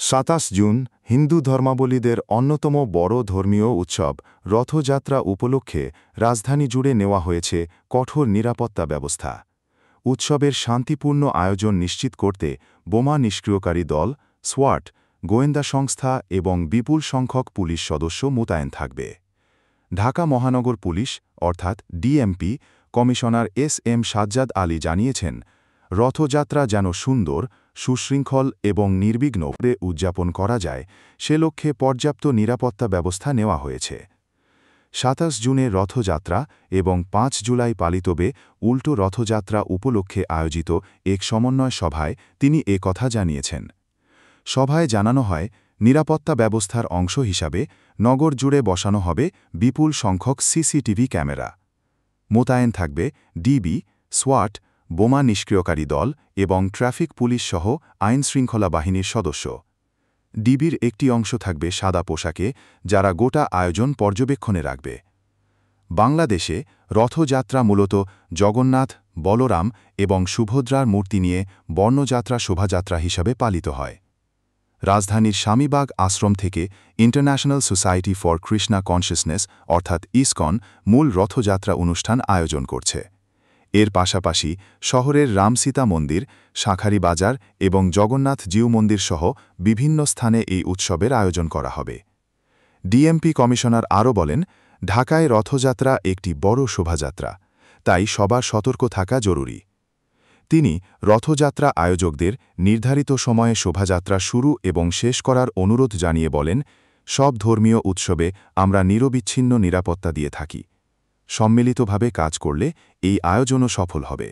27 June Hindu ধর্মাবলীদের অন্যতম বড় ধর্মীয় উৎসব রথযাত্রা উপলক্ষে রাজধানী জুড়ে নেওয়া হয়েছে কঠোর নিরাপত্তা ব্যবস্থা। উৎসবের শান্তিপূর্ণ আয়োজন নিশ্চিত করতে বোমা নিষ্ক্রিয়কারী দল, সোয়াট, গোয়েন্দা সংস্থা এবং বিপুল সংখ্যক পুলিশ সদস্য মোতায়েন থাকবে। ঢাকা মহানগর পুলিশ অর্থাৎ DMP commissioner SM. Sajjad Ali জানিয়েছেন, রথযাত্রা যেন সুন্দর, সুশৃঙ্খল এবং নির্বিঘ্নে উদযাপন করা যায় সে লক্ষ্যে পর্যাপ্ত নিরাপত্তা ব্যবস্থা নেওয়া হয়েছে। 27 জুনে রথযাত্রা এবং 5 জুলাই পালিতবে উল্টো রথযাত্রা উপলক্ষে আয়োজিত এক সমন্বয় সভায় তিনি কথা জানিয়েছেন। সভায় জানানো হয়, নিরাপত্তা ব্যবস্থার অংশ হিসাবে নগর জুড়ে বসানো হবে বিপুল সংখ্যক সিসিটিভি ক্যামেরা। মোতায়েন থাকবে ডিবি, সোয়াট, বোমা নিষ্ক্রিয়কারী দল এবং ট্রাফিক পুলিশ সহ আইনশৃঙ্খলা বাহিনীর সদস্য। ডিবির একটি অংশ থাকবে সাদা পোশাকে, যারা গোটা আয়োজন পর্যবেক্ষণে রাখবে। বাংলাদেশে রথযাত্রা মূলত জগন্নাথ, বলরাম এবং সুভদ্রার মূর্তি নিয়ে বর্ণযাত্রা শোভাযাত্রা হিসাবে পালিত হয়। রাজধানীর স্বামীবাগ আশ্রম থেকে ইন্টারন্যাশনাল সোসাইটি ফর কৃষ্ণা কনশিয়াসনেস অর্থাৎ ইসকন মূল রথযাত্রা অনুষ্ঠান আয়োজন করছে। এর পাশাপাশি শহরের রামসীতা মন্দির, শাঁখারী বাজার এবং জগন্নাথ জিউ মন্দির সহ বিভিন্ন স্থানে এই উৎসবের আয়োজন করা হবে। ডিএমপি কমিশনার আরও বলেন, ঢাকায় রথযাত্রা একটি বড় শোভাযাত্রা, তাই সবার সতর্ক থাকা জরুরি। তিনি রথযাত্রা আয়োজকদের নির্ধারিত সময়ে শোভাযাত্রা শুরু এবং শেষ করার অনুরোধ জানিয়ে বলেন, সব ধর্মীয় উৎসবে আমরা নিরবিচ্ছিন্ন নিরাপত্তা দিয়ে থাকি। সম্মিলিতভাবে কাজ করলে এই আয়োজনও সফল হবে।